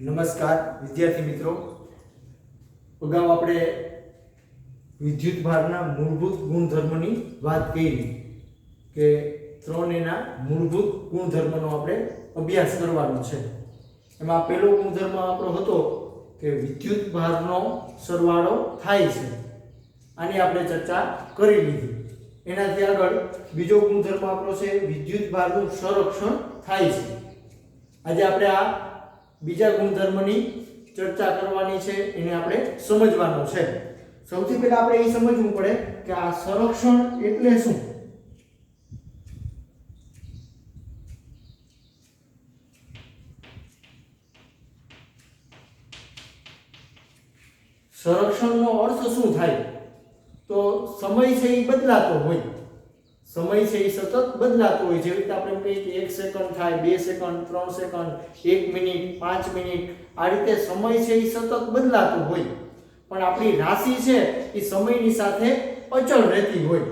નમસ્કાર વિદ્યાર્થી મિત્રો, અગાઉ આપણે વિદ્યુત ભારના મૂળભૂત ગુણધર્મોની વાત કરી કે ત્રણેયના મૂળભૂત ગુણધર્મોનો આપણે અભ્યાસ કરવાનો છે. એમાં પહેલો ગુણધર્મ આપણો હતો કે વિદ્યુત ભારનો સરવાળો થાય છે. આની આપણે ચર્ચા કરી લીધી. એનાથી આગળ બીજો ગુણધર્મ આપણો છે વિદ્યુત ભારનું સંરક્ષણ થાય છે. આજે આપણે આ બીજા ગુણધર્મની ચર્ચા કરવાની છે, એને આપણે સમજવાનો છે. સૌથી પહેલા આપણે એ સમજવું પડે કે આ સંરક્ષણ એટલે શું. સંરક્ષણનો અર્થ શું થાય? તો સમય છે એ બદલાતો હોય, સમય છે એ સતત બદલાતો હોય. જેવી રીતે આપણે કહીએ કે 1 સેકન્ડ થાય, 2 સેકન્ડ, 3 સેકન્ડ, 1 મિનિટ, 5 મિનિટ, આ રીતે સમય છે એ સતત બદલાતો હોય. પણ આપણી રાશિ છે એ સમયની સાથે અચળ રહેતી હોય.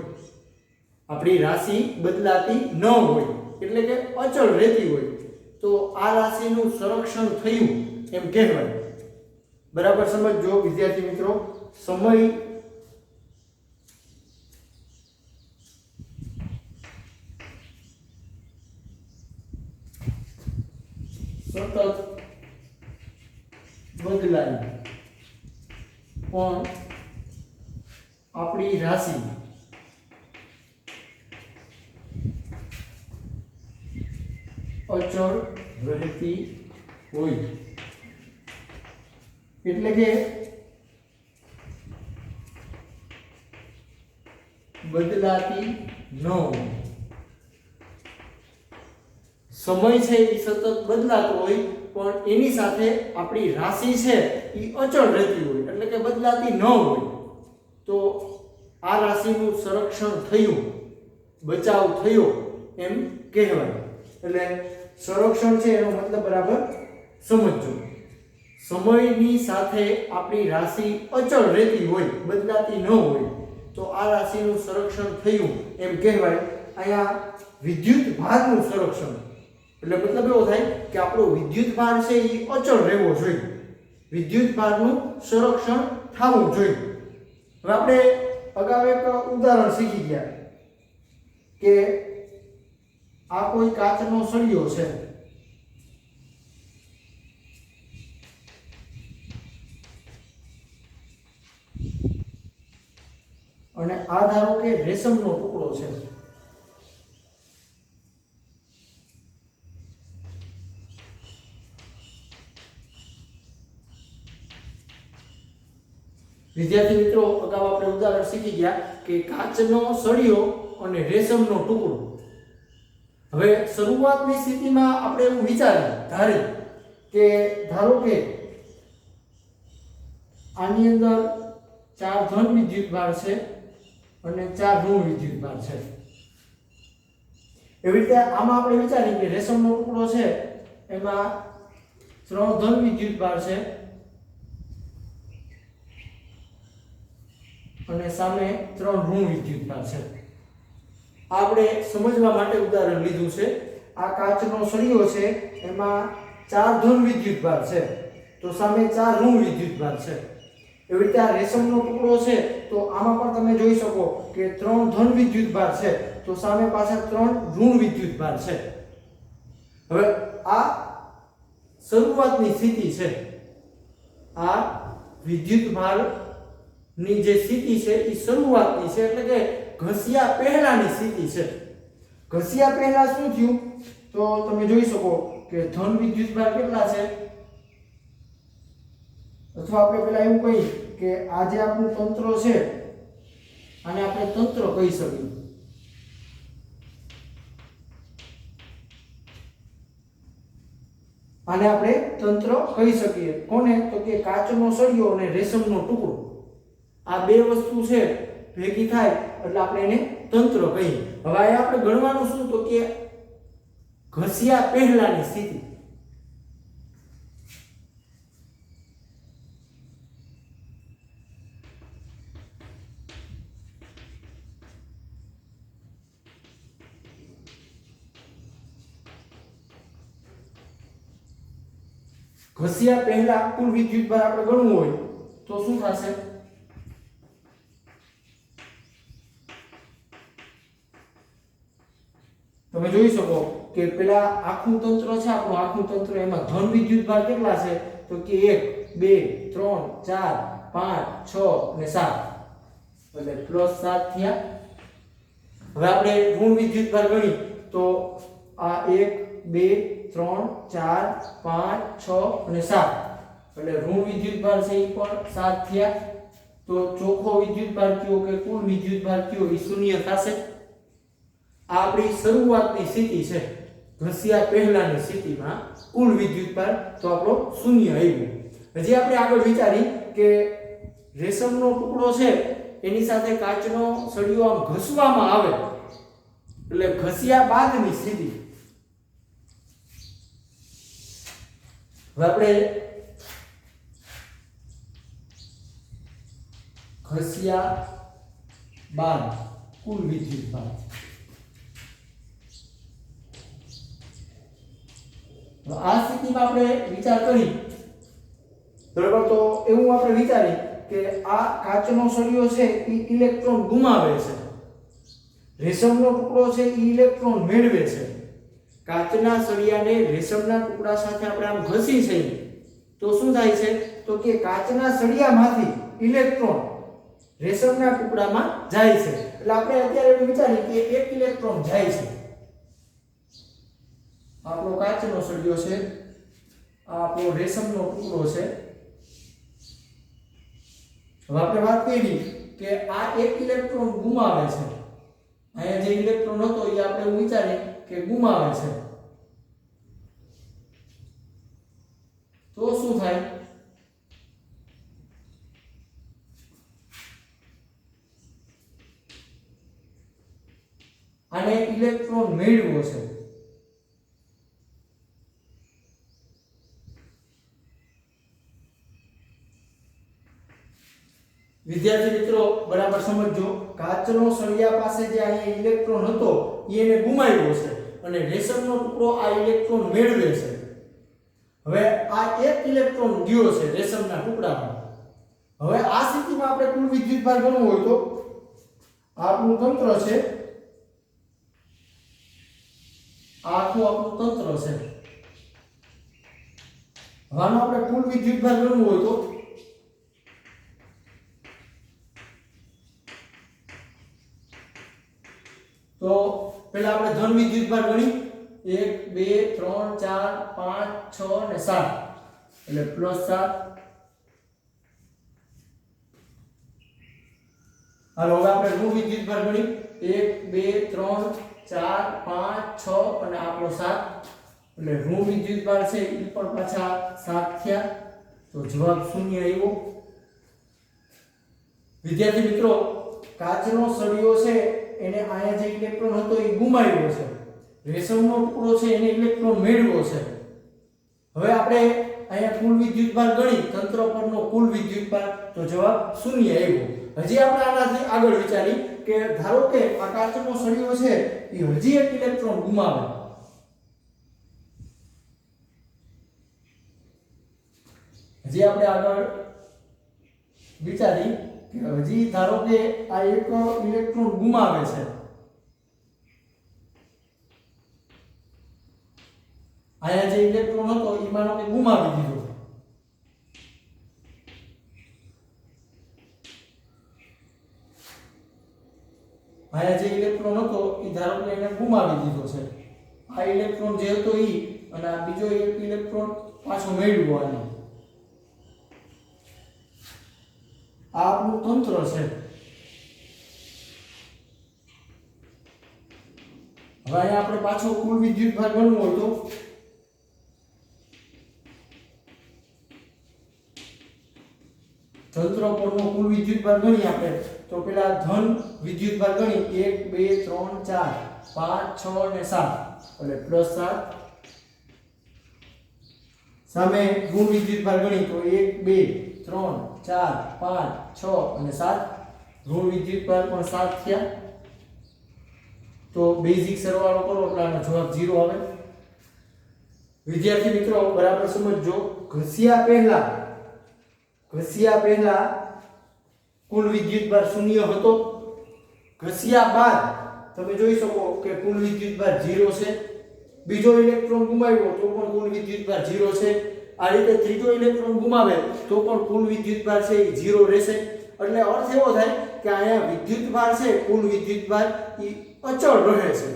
આપણી રાશિ બદલાતી ન હોય, એટલે કે અચળ રહેતી હોય. તો આ રાશિનું સંરક્ષણ થયું એમ કહેવાય. બરાબર સમજો વિદ્યાર્થી મિત્રો. સમય સતત બદલાય પણ આપણી રાશિ અચળ રહેતી હોય. એટલે કે બદલાતી ન હોય. સમય છે એ સતત બદલાતો હોય પણ એની સાથે આપણી રાશિ છે એ અચળ રહેતી હોય, એટલે કે બદલાતી ન હોય. તો આ રાશિનું સંરક્ષણ થયું, બચાવ થયો એમ કહેવાય. એટલે સંરક્ષણ છે એનો મતલબ બરાબર સમજજો. સમયની સાથે આપણી રાશિ અચળ રહેતી હોય, બદલાતી ન હોય, તો આ રાશિનું સંરક્ષણ થયું એમ કહેવાય. અહીંયા વિદ્યુત ભારનું સંરક્ષણ એટલે મતલબ એવો થાય કે આપણો વિદ્યુત ભાર છે એ અચળ રહેવો જોઈએ, વિદ્યુત ભારનું સંરક્ષણ થવું જોઈએ. હવે આપણે અગાઉ એક ઉદાહરણ શીખી ગયા કે આ કોઈ કાચનો સળિયો છે અને આ ધારો કે રેશમનો ટુકડો છે. વિદ્યાર્થી મિત્રો, અગાઉ આપણે ઉદાહરણ શીખી ગયા કે કાચનો સળિયો અને રેશમનો ટુકડો. હવે શરૂઆતની સ્થિતિમાં આપણે એવું ધારી કે ધારો કે આની અંદર 4 ધન વિદ્યુતભાર છે અને 4 ઋણ વિદ્યુતભાર છે. એવી રીતે આમાં આપણે વિચારીએ કે રેશમનો ટુકડો છે એમાં 3 ધન વિદ્યુતભાર છે અને સામે 3 ઋણ વિદ્યુતભાર છે. આપણે સમજવા માટે ઉદાહરણ લીધું છે. આ કાચનો સળિયો છે એમાં 4 ધન વિદ્યુતભાર છે તો સામે 4 ઋણ વિદ્યુતભાર છે. એવી રીતે આ રેશમનો ટુકડો છે તો આમાં પણ તમે જોઈ શકો કે 3 ધન વિદ્યુતભાર છે તો સામે પાછા 3 ઋણ વિદ્યુતભાર છે. હવે આ શરૂઆતની સ્થિતિ છે. આ વિદ્યુતભાર ની જે સ્થિતિ છે એ શરૂઆતની છે, એટલે કે ઘસ્યા પહેલાની સ્થિતિ છે. ઘસ્યા પહેલા શું થયું તો તમે જોઈ શકો કે ધન વિદ્યુતભાર કેટલા છે, અથવા આપણે પહેલા એવું કહીએ કે આ જે આપણું તંત્ર છે આને આપણે તંત્ર કહી શકીએ. આને આપણે તંત્ર કહી શકીએ. કોને? તો કે કાચનો સળિયો અને રેશમનો ટુકડો. આ બે વસ્તુ છે ભેગી થાય એટલે આપણે એને તંત્ર કહીએ. હવે આ આપણે ગણવાનું શું તો કે ઘસ્યા પહેલાની સ્થિતિ. ઘસ્યા પહેલા કુલ વિદ્યુતભાર આપણે ગણવું હોય તો શું થશે? તમે જોઈ શકો કે પેલા આખું તંત્ર છે, આપણું આખું તંત્ર, એમાં ધન વિદ્યુતભાર કેટલા છે? તો કે 1 2 3 4 5 6 અને 7, એટલે +7 થયા. હવે આપણે ઋણ વિદ્યુતભાર ગણી તો આ 1 2 3 4 5 6 અને 7, એટલે ઋણ વિદ્યુતભાર છે એ પણ 7 થયા. તો ચોખ્ખો વિદ્યુતભાર કયો કે કુલ વિદ્યુતભાર કયો એ શૂન્ય થશે. આ આપણી શરૂઆતની સ્થિતિ છે, ઘસ્યા પહેલાની સ્થિતિમાં કુલ વિદ્યુતભાર તો આપણો શૂન્ય આવ્યો. હજી આપણે આગળ વિચારી કે રેશમનો ટુકડો છે એની સાથે કાચનો સળિયો આમ ઘસવામાં આવે એટલે ઘસ્યા બાદની સ્થિતિ. હવે આપણે ઘસ્યા બાદ કુલ વિદ્યુતભાર, તો આ સ્થિતિમાં આપણે વિચાર કરી, બરાબર, તો એવું આપણે વિચારી કે આ કાચનો સળિયો છે એ ઇલેક્ટ્રોન ગુમાવે છે, રેશમનો ટુકડો છે એ ઇલેક્ટ્રોન મેળવે છે. કાચના સળિયાને રેશમના ટુકડા સાથે આપણે આમ ઘસી છે તો શું થાય છે? તો કે કાચના સળિયામાંથી ઇલેક્ટ્રોન રેશમના ટુકડામાં જાય છે. એટલે આપણે અત્યારે એવું વિચારીએ કે એક ઇલેક્ટ્રોન જાય છે. આપણો કાચનો સળિયો છે, આ આપણો રેશમનો ટુકડો છે. હવે આપણે વાત કરી કે આ એક ઇલેક્ટ્રોન ગુમાવે છે, અહીંયા જે ઇલેક્ટ્રોન હતો એ આપણે એવું વિચારીએ કે ગુમાવે છે, તો શું થાય? આને ઇલેક્ટ્રોન મેળવ્યો છે. વિદ્યાર્થી મિત્રો બરાબર સમજો, કાચનો સળિયા પાસે જે અહીંયા ઇલેક્ટ્રોન હતો એને ગુમાવ્યો છે અને રેશમનો ટુકડો આ ઇલેક્ટ્રોન મેળવે છે. હવે આ એક ઇલેક્ટ્રોન ગયો છે રેશમના ટુકડામાં. હવે આ સ્થિતિમાં આપણે કુલ વિદ્યુતભાર ગણવો હોય તો આપણું તંત્ર છે, આખું આપણું તંત્ર છે. હવે આનો આપણે કુલ વિદ્યુતભાર ગણવો હોય તો પહેલા આપણે ધન વિદ્યુતભાર ગણી 1 2 3 4 5 6 અને 7, એટલે +7. હાલો હવે આપણે ઋણ વિદ્યુતભાર ગણી 1 2 3 4 5 6 અને આપણો 7, એટલે ઋણ વિદ્યુતભાર છે એ પણ પાછા 7 થયા. તો જવાબ શૂન્ય આવ્યો. વિદ્યાર્થી મિત્રો કાચનો સળિયો છે એને આયા જે ઇલેક્ટ્રોન હતો એ ગુમાવ્યો છે, રેશમનો ટુકડો છે એને ઇલેક્ટ્રોન મેળવ્યો છે. હવે આપણે અહીંયા કુલ વિદ્યુતભાર ગણી, તંત્ર પરનો કુલ વિદ્યુતભાર, તો જવાબ શૂન્ય આવ્યો. હજી આપણે આનાથી આગળ વિચારી કે ધારો કે આ કાચનો સળિયો છે એ હજી એક ઇલેક્ટ્રોન ગુમાવે, હજી આપણે આગળ વિચારી કે હજી ધારો કે આ એક ઇલેક્ટ્રોન ગુમાવે છે, આયા જે ઇલેક્ટ્રોન હતો એ માનો કે ગુમાવી દીધો, આયા જે ઇલેક્ટ્રોન હતો એ ધારો કે એને ગુમાવી દીધો છે. આ ઇલેક્ટ્રોન જે હતો એ અને આ બીજો એક ઇલેક્ટ્રોન પાછો મેળવ્યો આને. આ આપણું તંત્ર છે. હવે અહીંયા આપણે પાછો કુલ વિદ્યુતભાર ગણવો હોય તો તંત્ર પરનો કુલ વિદ્યુતભાર ગણીએ આપણે તો પેલા ધન વિદ્યુતભાર ગણી 1 2 3 4 5 6 અને 7, એટલે +7. સામે ઋણ વિદ્યુતભાર ગણી તો 1 2 3 4 5 6 અને 7, ઋણ વિદ્યુતભાર પણ 7 થયા. તો બેઝિક સરવાળો કરો એટલે આનો જવાબ 0 આવે. વિદ્યાર્થી મિત્રો બરાબર સમજજો, ઘસ્યા પહેલા કુલ વિદ્યુતભાર શૂન્ય હતો, ઘસ્યા બાદ તમે જોઈ શકો કે કુલ વિદ્યુતભાર 0 છે, બીજો ઇલેક્ટ્રોન ગુમાવ્યો તો પણ કુલ વિદ્યુતભાર 0 છે, આ રીતે ત્રીજો ઇલેક્ટ્રોન ગુમાવે તો પણ કુલ વિદ્યુતભાર છે એ 0 રહેશે। એટલે અર્થ એવો થાય કે અહીંયા વિદ્યુતભાર છે, કુલ વિદ્યુતભાર એ અચળ રહે છે,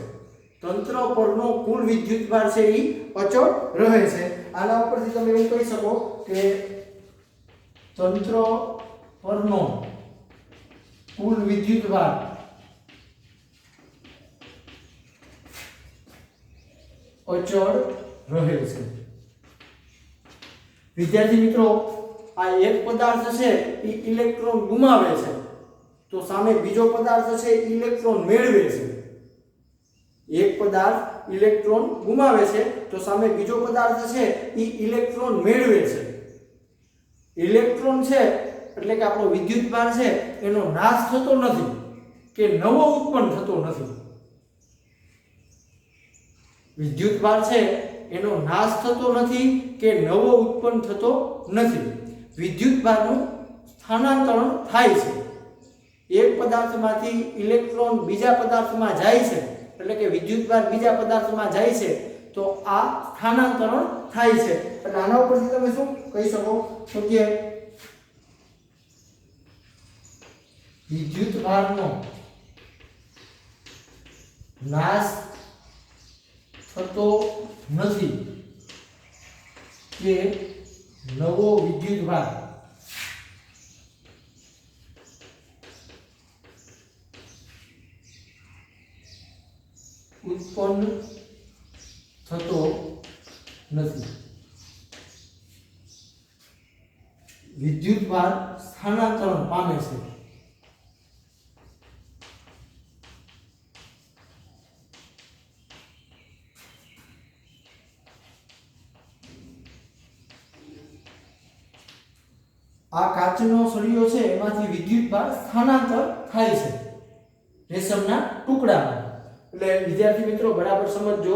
તંત્ર પરનો કુલ વિદ્યુતભાર છે એ અચળ રહે છે। આના ઉપરથી તમે એવું કહી શકો કે તંત્ર પરનો કુલ વિદ્યુતભાર અચળ રહે છે। વિદ્યાર્થી મિત્રો, આ એક પદાર્થ છે એ ઇલેક્ટ્રોન ગુમાવે છે તો સામે બીજો પદાર્થ છે ઇલેક્ટ્રોન મેળવે છે। એક પદાર્થ ઇલેક્ટ્રોન ગુમાવે છે તો સામે બીજો પદાર્થ છે એ ઇલેક્ટ્રોન મેળવે છે। ઇલેક્ટ્રોન છે એટલે કે આપણો વિદ્યુતભાર છે એનો નાશ થતો નથી કે નવો ઉત્પન્ન થતો નથી। વિદ્યુતભાર છે એનો નાશ થતો નથી કે નવો ઉત્પન્ન થતો નથી। વિદ્યુતભારનું સ્થાનાંતરણ થાય છે। એક પદાર્થમાંથી ઇલેક્ટ્રોન બીજા પદાર્થમાં જાય છે એટલે કે વિદ્યુતભાર બીજા પદાર્થમાં જાય છે તો આ સ્થાનાંતરણ થાય છે। એટલે આના ઉપરથી તમે શું કહી શકો તો કે વિદ્યુતભારનો નાશ થતો નથી કે નવો વિદ્યુતભાર ઉત્પન્ન થતો નથી। વિદ્યુતભાર સ્થાનાંતરણ પામે છે। આ કાચનો સળિયો છે એમાંથી વિદ્યુતભાર સ્થાનાંતર થાય છે રેશમના ટુકડામાં। એટલે વિદ્યાર્થી મિત્રો બરાબર સમજજો,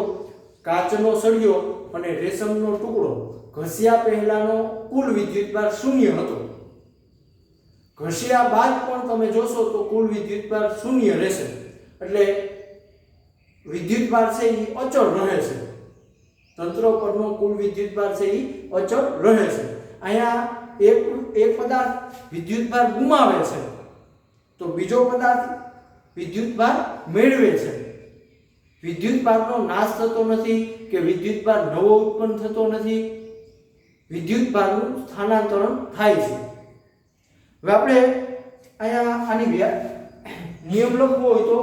કાચનો સળિયો અને રેશમનો ટુકડો ઘસ્યા પહેલાનો કુલ વિદ્યુતભાર શૂન્ય હતો, ઘસ્યા બાદ પણ તમે જોશો તો કુલ વિદ્યુતભાર શૂન્ય રહેશે। એટલે વિદ્યુતભાર છે એ અચળ રહે છે, તંત્ર પરનો કુલ વિદ્યુતભાર છે એ અચળ રહે છે। અહીંયા એક પદાર્થ વિદ્યુતભાર ગુમાવે છે તો બીજો પદાર્થ વિદ્યુતભાર મેળવે છે। વિદ્યુતભારનો નાશ થતો નથી કે વિદ્યુતભાર નવો ઉત્પન્ન થતો નથી, વિદ્યુતભારનું સ્થાનાંતરણ થાય છે। હવે આપણે અહીંયા આની નિયમ લખવો હોય તો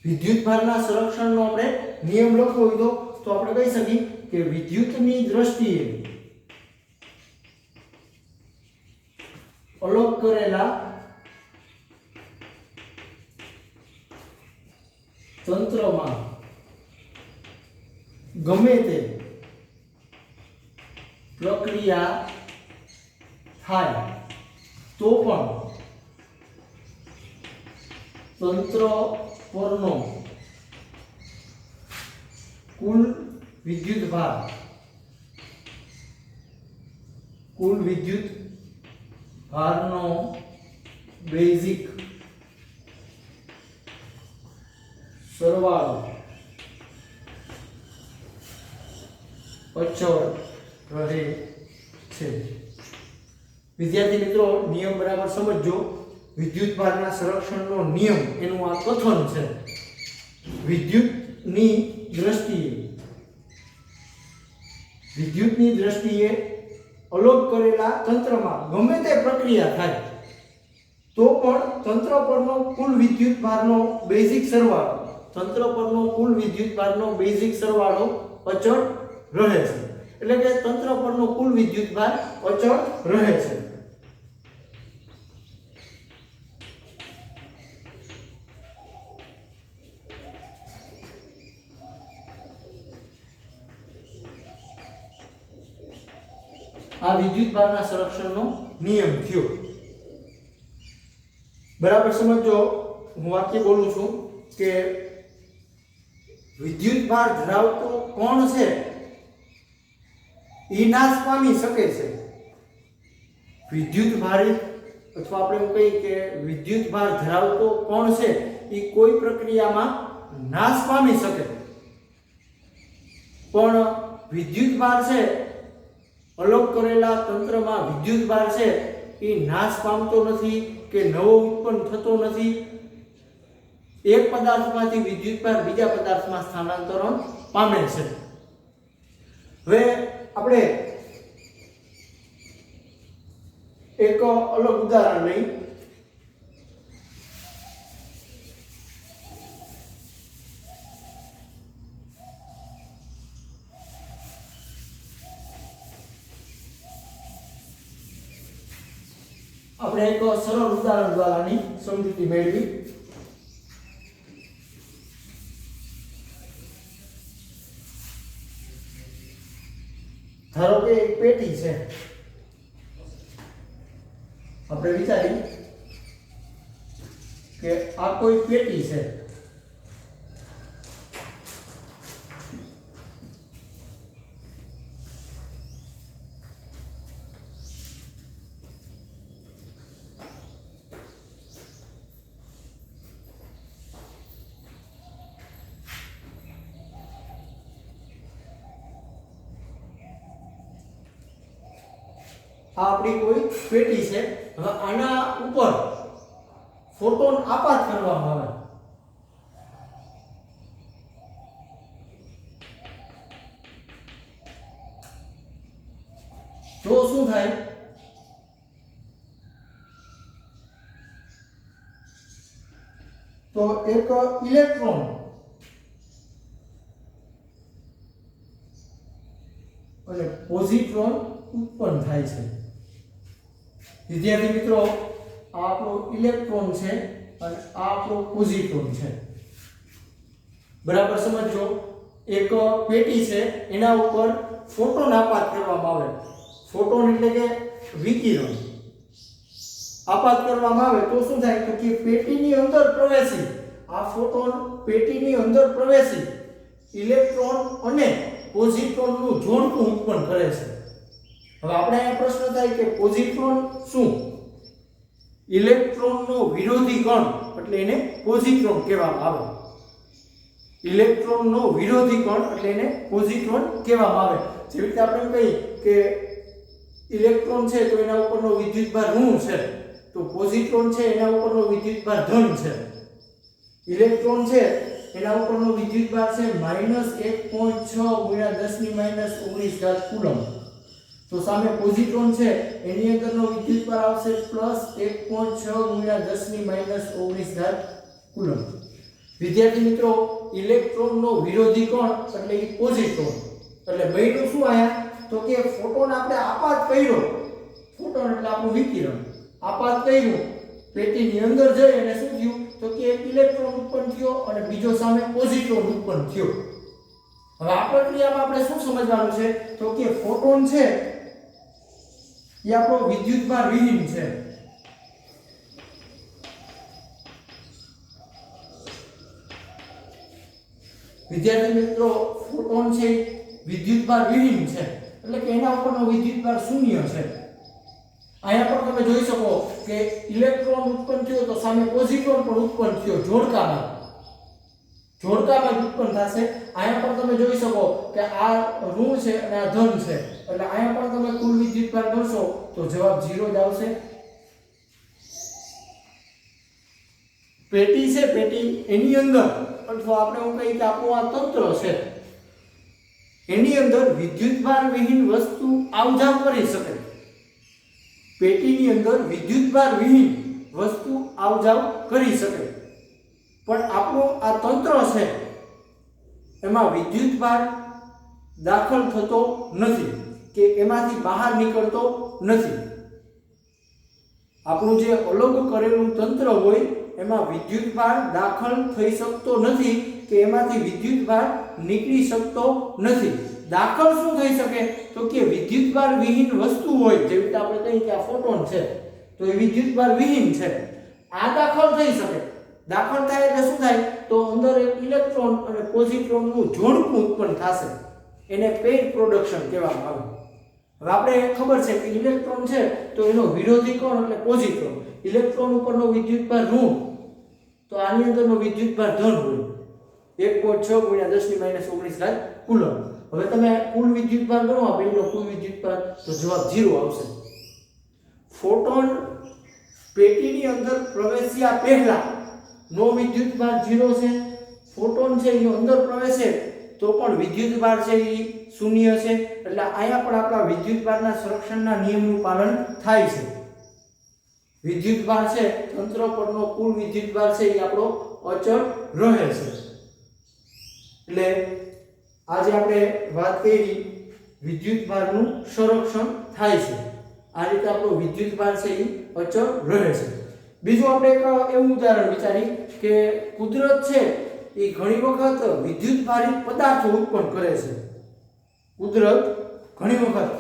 વિદ્યુતભારના સંરક્ષણનો આપણે નિયમ લખવો હોય તો આપણે કહી શકીએ કે વિદ્યુતની દ્રષ્ટિએ અલગ કરેલા તંત્રમાં ગમે તે પ્રક્રિયા થાય તો પણ તંત્ર પરનો કુલ વિદ્યુતભારનો બેઝિક સરવાળો અચળ રહે છે। વિદ્યાર્થી મિત્રો નિયમ બરાબર સમજજો। વિદ્યુતભારના સંરક્ષણનો નિયમ એનું આ કથન છે। વિદ્યુતની દ્રષ્ટિએ અલગ કરેલા તંત્રમાં ગમે તે પ્રક્રિયા થાય તો પણ તંત્ર પરનો કુલ વિદ્યુતભારનો બેઝિક સરવાળો અચળ રહે છે। એટલે કે તંત્ર પરનો કુલ વિદ્યુતભાર અચળ રહે છે। આ વિદ્યુતભારના સંરક્ષણનો નિયમ થયો. બરાબર સમજો. હું વાક્ય બોલું છું કે વિદ્યુતભાર ધરાવતો કોણ છે એ નાશ પામી શકે છે. વિદ્યુતભારી અથવા આપણે એવું કહીએ કે વિદ્યુતભાર ધરાવતો કોણ છે એ કોઈ પ્રક્રિયામાં નાશ પામી શકે, પણ વિદ્યુતભાર છે અલગ કરેલા તંત્રમાં વિદ્યુતભાર છે એ નાશ પામતો નથી કે નવો ઉત્પન્ન થતો નથી. એક પદાર્થમાંથી વિદ્યુતભાર બીજા પદાર્થમાં સ્થાનાંતરણ પામે છે. હવે આપણે એક અલગ ઉદાહરણ લઈ. આપણે એક સરળ ઉદાહરણ દ્વારાની સમજૂતી મેળવી. ધારો કે એક પેટી છે. આપણે વિચારીએ કે આ કોઈ પેટી છે. આ આપણી કોઈ પેટી છે. હવે આના ઉપર ફોટોન આપાત કરવામાં આવે તો શું થાય? તો એક ઇલેક્ટ્રોન અને પોઝિટ્રોન ઉત્પન્ન થાય છે. વિદ્યાર્થી મિત્રો, આ આપણો ઇલેક્ટ્રોન છે અને આ આપણો પોઝિટ્રોન છે. બરાબર સમજો. એક પેટી છે, એના ઉપર ફોટોન આપાત કરવામાં આવે. ફોટોન એટલે કે વિકિરણ આપાત કરવામાં આવે તો શું થાય? તો કે પેટીની અંદર પ્રવેશી આ ફોટોન પેટીની અંદર પ્રવેશી ઇલેક્ટ્રોન અને પોઝિટ્રોનનું જોડકું ઉત્પન્ન કરે છે. હવે આપણે આ પ્રશ્ન થાય કે પોઝિટ્રોન શું? ઇલેક્ટ્રોનનો વિરોધી કણ એટલે એને પોઝિટ્રોન કહેવામાં આવે. ઇલેક્ટ્રોનનો વિરોધી કણ એટલે એને પોઝિટ્રોન કહેવામાં આવે. જેવી રીતે આપણે કહીએ કે ઇલેક્ટ્રોન છે તો એના ઉપરનો વિદ્યુતભાર ઋણ છે, તો પોઝિટ્રોન છે એના ઉપરનો વિદ્યુતભાર ધન છે. ઇલેક્ટ્રોન છે એના ઉપરનો વિદ્યુતભાર છે -1.6 × 10⁻⁹ કુલમ. તો સામે પોઝિટ્રોન છે એની અંદરનો વિદ્યુતભાર આવશે +1.6 × 10⁻⁹ કુલમ. વિદ્યાર્થી મિત્રો, ઇલેક્ટ્રોનનો વિરોધી કણ એટલે એ પોઝિટ્રોન. એટલે બન્યું શું આયા? તો કે ફોટોન આપણે આપાત કર્યો. ફોટોન એટલે આપણું વિકિરણ આપાત કર્યું, પેટીની અંદર જઈ અને શું થયું? તો કે એક ઇલેક્ટ્રોન ઉત્પન્ન થયો અને બીજો સામે પોઝિટ્રોન ઉત્પન્ન થયો. હવે આ પ્રક્રિયામાં આપણે શું સમજવાનું છે? તો કે ફોટોન છે એ આપણો વિદ્યુતભાર વિહીન છે. વિદ્યાર્થી મિત્રો, ફોટોન છે વિદ્યુતભાર વિહીન છે એટલે કે એના ઉપરનો વિદ્યુતભાર શૂન્ય છે. અહીંયા પણ તમે જોઈ શકો કે ઇલેક્ટ્રોન ઉત્પન્ન થયો તો સામે પોઝિટ્રોન પણ ઉત્પન્ન થયો. જોડકામાં ઉત્પન્ન થશે. અહીંયા પણ તમે જોઈ શકો કે આ ઋણ છે અને આ ધન છે, એટલે અહીંયા પણ તમે કુલ વિદ્યુતભાર ગણશો તો જવાબ 0 જ આવશે. પેટી છે, પેટી એની અંદર અથવા આપણે એવું કહીએ કે આપણું આ તંત્ર છે એની અંદર વિદ્યુતભાર વિહીન વસ્તુ આવજાવ કરી શકે. પેટીની અંદર વિદ્યુતભાર વિહીન વસ્તુ આવજાવ કરી શકે, પણ આપણું આ તંત્ર છે એમાં વિદ્યુતભાર દાખલ થતો નથી કે એમાંથી બહાર નીકળતો નથી. આપણું જે અલગ કરેલું તંત્ર હોય એમાં વિદ્યુતભાર દાખલ થઈ શકતો નથી કે એમાંથી વિદ્યુતભાર નીકળી શકતો નથી. દાખલ શું થઈ શકે તો કે વિદ્યુતભાર વિહીન વસ્તુ હોય, જેવી રીતે આપણે કહીએ કે આ ફોટોન છે તો એ વિદ્યુતભાર વિહીન છે, આ દાખલ થઈ શકે. દાખલ થાય એટલે શું થાય તો અંદર એક ઇલેક્ટ્રોન અને પોઝિટ્રોનનું જોડકું ઉત્પન્ન થશે, એને પેઇર પ્રોડક્શન કહેવામાં આવે. હવે આપણે ખબર છે કે ઇલેક્ટ્રોન છે તો એનો વિરોધી કોણ એટલે પોઝિટ્રોન. ઇલેક્ટ્રોન ઉપરનો વિદ્યુતભાર ઋણ, તો આની અંદરનો વિદ્યુતભાર ધન હોય, 1.6 × 10⁻19 કુલમ. હવે તમે કુલ વિદ્યુતભાર ગણો, પેલીનો કુલ વિદ્યુતભાર, તો જવાબ 0 આવશે. ફોટોન પેટીની અંદર પ્રવેશ્યા પહેલા નો વિદ્યુતભાર 0 છે. ફોટોન છે એની અંદર પ્રવેશે તો પણ વિદ્યુતભાર છે એ શૂન્ય છે. એટલે અહીંયા પણ આપણા વિદ્યુતભારના સંરક્ષણના નિયમનું પાલન થાય છે. વિદ્યુતભાર છે તંત્ર પરનો કુલ વિદ્યુતભાર છે એ આપણો અચળ રહે છે. એટલે આજે આપણે વાત કરી વિદ્યુતભારનું સંરક્ષણ થાય છે. આ રીતે આપણો વિદ્યુતભાર છે એ અચળ રહે છે. બીજું આપણે એક એવું ઉદાહરણ વિચારી કે કુદરત છે એ ઘણી વખત વિદ્યુતભારિત પદાર્થો ઉત્પન્ન કરે છે. કુદરત ઘણી વખત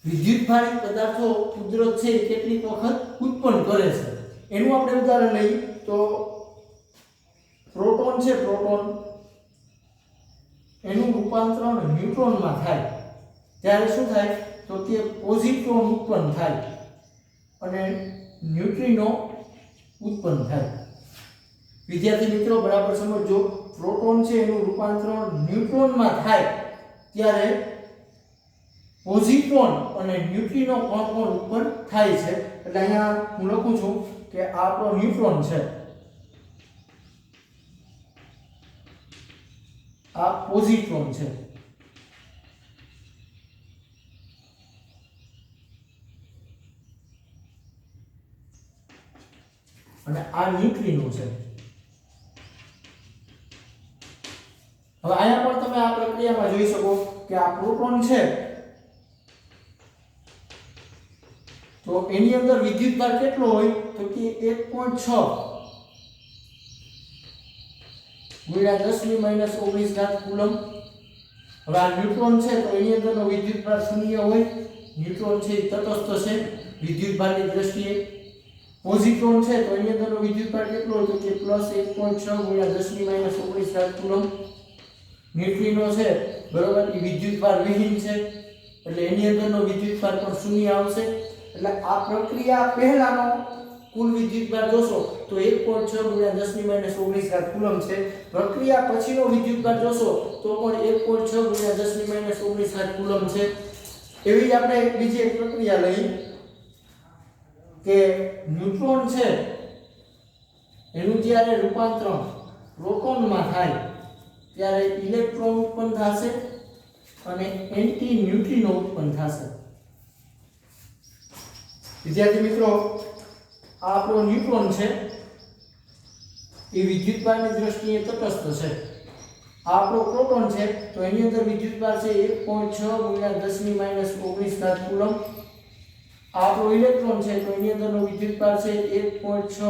વિદ્યુતભારિત પદાર્થો કુદરત છે કેટલીક વખત ઉત્પન્ન કરે છે. એનું આપણે ઉદાહરણ લઈએ તો પ્રોટોન છે, પ્રોટોન એનું રૂપાંતરણ ન્યુટ્રોનમાં થાય ત્યારે શું થાય તો કે પોઝિટ્રોન ઉત્પન્ન થાય અને ન્યુટ્રિનો ઉત્પન્ન થાય. વિદ્યાર્થી મિત્રો બરાબર સમજો, પ્રોટોન છે એનું રૂપાંતરણ ન્યુટ્રોનમાં થાય ત્યારે પોઝિટ્રોન અને ન્યુટ્રિનો કોણ ઉત્પન્ન થાય છે. એટલે અહીંયા હું લખું છું કે આ આપણો ન્યુટ્રોન છે, આ પોઝિટ્રોન છે, અને આ ન્યુટ્રિનો છે. હવે અહીંયા પણ તમે આ પ્રક્રિયામાં જોઈ શકો કે આ પ્રોટોન છે તો એની અંદર વિદ્યુતભાર કેટલો હોય તો કે 1.6 × 10⁻19 કુલમ. હવે આ ન્યુટ્રોન છે તો એની અંદરનો વિદ્યુતભાર શૂન્ય હોય, ન્યુટ્રોન છે એ તટસ્થ છે વિદ્યુતભારની દ્રષ્ટિએ. પોઝિટ્રોન છે તો એની અંદરનો વિદ્યુતભાર કેટલો હોય તો કે +1.6 × 10⁻19 કુલમ. ન્યુટ્રિનો છે બરોબર એ વિદ્યુતભાર વિહીન છે એટલે એની અંદરનો વિદ્યુતભાર પણ શૂન્ય આવશે. એટલે આ પ્રક્રિયા પહેલાનો કુલ વિદ્યુતભાર જોશો તો 1.6 × 10⁻19 કુલમ છે. પ્રક્રિયા પછીનો વિદ્યુતભાર જોશો તો પણ 1.6 × 10⁻19 કુલમ છે. એવી જ આપણે બીજી એક પ્રક્રિયા લઈ કે ન્યુટ્રોન છે એનું જ્યારે રૂપાંતરણ પ્રોટોનમાં થાય ત્યારે ઇલેક્ટ્રોન ઉત્પન્ન થશે અને એન્ટી ન્યુટ્રિનો ઉત્પન્ન થશે. વિદ્યાર્થી મિત્રો આ આપણો ન્યુટ્રોન છે એ વિદ્યુતભારની દ્રષ્ટિએ તટસ્થ છે. આ આપણો પ્રોટોન છે તો એની અંદર વિદ્યુતભાર છે 1.6 × 10⁻19 કુલમ. આ આપણો ઇલેક્ટ્રોન છે તો એની અંદરનો વિદ્યુતભાર છે 1.6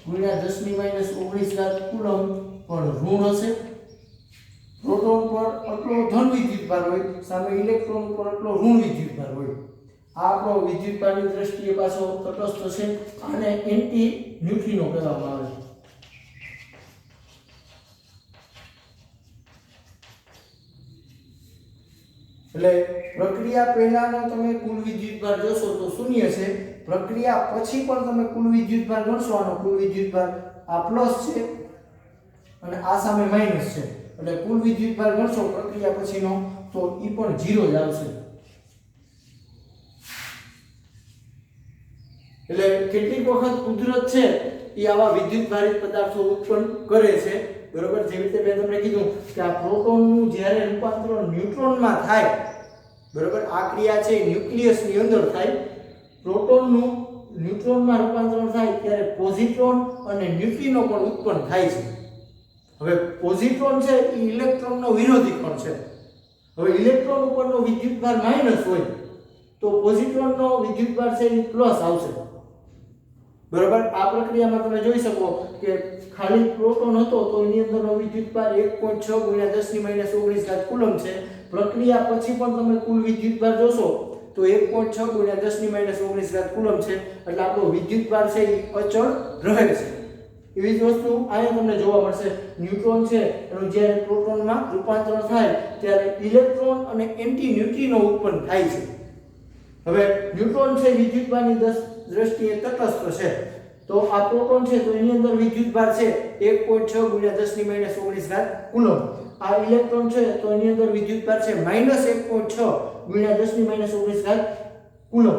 × 10⁻19 કુલમ પણ ઋણ હશે. પ્રોટોન પર આટલો ધન વિદ્યુતભાર હોય, સામે ઇલેક્ટ્રોન પર આટલો ઋણ વિદ્યુતભાર હોય. આ આપણો વિદ્યુતભારની દ્રષ્ટિએ પાછો તટસ્થ છે અને એન્ટી ન્યુટ્રિનો કહેવામાં આવે છે. એટલે પ્રક્રિયા પહેલાનો તમે કુલ વિદ્યુતભાર જોશો તો શૂન્ય છે. પ્રક્રિયા પછી પણ તમે કુલ વિદ્યુતભાર ગણશો, આનો કુલ વિદ્યુતભાર આ પ્લસ છે અને આ સામે માઈનસ છે. એટલે કુલ વિદ્યુતભાર ગણશો પ્રક્રિયા પછીનો તો એ પણ 0 જ આવશે. એટલે કેટલીક વખત કુદરત છે એ આવા વિદ્યુતભારિત પદાર્થો ઉત્પન્ન કરે છે બરોબર. જેવી રીતે મેં તમને કીધું કે આ પ્રોટોનનું જ્યારે રૂપાંતરણ ન્યુટ્રોનમાં થાય બરાબર, આ ક્રિયા છે ન્યુક્લિયસની અંદર થાય. પ્રોટોનનું ન્યુટ્રોનમાં રૂપાંતરણ થાય ત્યારે પોઝિટ્રોન અને ન્યુટ્રિનો પણ ઉત્પન્ન થાય છે. હવે પોઝિટ્રોન છે એ ઇલેક્ટ્રોનનો વિરોધી કણ છે. હવે ઇલેક્ટ્રોન ઉપરનો વિદ્યુતભાર માઈનસ હોય તો પોઝિટ્રોનનો વિદ્યુતભાર છે એ પ્લસ આવશે. બરાબર, આ પ્રક્રિયામાં તમે જોઈ શકો કે ખાલી પ્રોટોન હતો તો એની અંદરનો વિદ્યુતભાર 1.6 × 10⁻19 કુલમ છે. પ્રક્રિયા પછી પણ તમે કુલ વિદ્યુતભાર જોશો તો 1.6 × 10⁻19 કુલમ છે. એટલે આપણો વિદ્યુતભાર છે એ અચળ રહે છે. એવી જ વસ્તુ અહીંયા તમને જોવા મળશે. ન્યુટ્રોન છે એનું જ્યારે પ્રોટોનમાં રૂપાંતરણ થાય ત્યારે ઇલેક્ટ્રોન અને એન્ટી ન્યુટ્રિનો ઉત્પન્ન થાય છે. હવે ન્યુટ્રોન છે વિદ્યુતભારની દ્રષ્ટિએ તટસ્થ છે. તો આ પ્રોટોન છે તો એની અંદર વિદ્યુતભાર છે 1.6 × 10⁻19 કુલમ. આ ઇલેક્ટ્રોન છે તો એની અંદર વિદ્યુતભાર છે -1.6 × 10⁻19 કુલમ.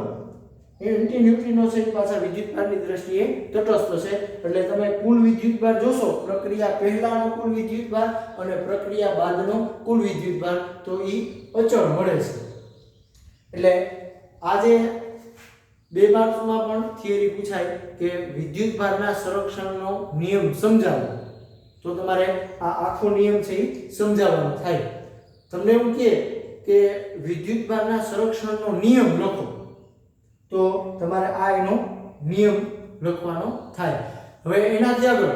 એન્ટી ન્યુટ્રિનો છે પાછા વિદ્યુતભારની દ્રષ્ટિએ તટસ્થ છે. એટલે તમે કુલ વિદ્યુતભાર જોશો, પ્રક્રિયા પહેલાનો કુલ વિદ્યુતભાર અને પ્રક્રિયા બાદનો કુલ વિદ્યુતભાર, તો એ અચળ મળે છે. એટલે આજે 2 માર્ક્સમાં પણ થિયરી પૂછાય કે વિદ્યુતભારના સંરક્ષણનો નિયમ સમજાવો, તો તમારે આ આખો નિયમ છે એ સમજાવવાનો થાય. તમને એમ કે વિદ્યુતભારના સંરક્ષણનો નિયમ લખો તો તમારે આ એનો નિયમ લખવાનો થાય. હવે એનાથી આગળ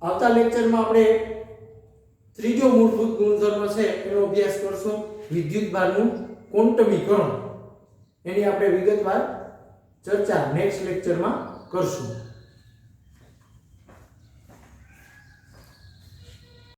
આવતા લેક્ચરમાં આપણે ત્રીજો મૂળભૂત ગુણધર્મ છે એનો અભ્યાસ કરશું, વિદ્યુતભારનું ક્વોન્ટમીકરણ. એની આપણે વિગતવાર ચર્ચા નેક્સ્ટ લેક્ચરમાં કરશું.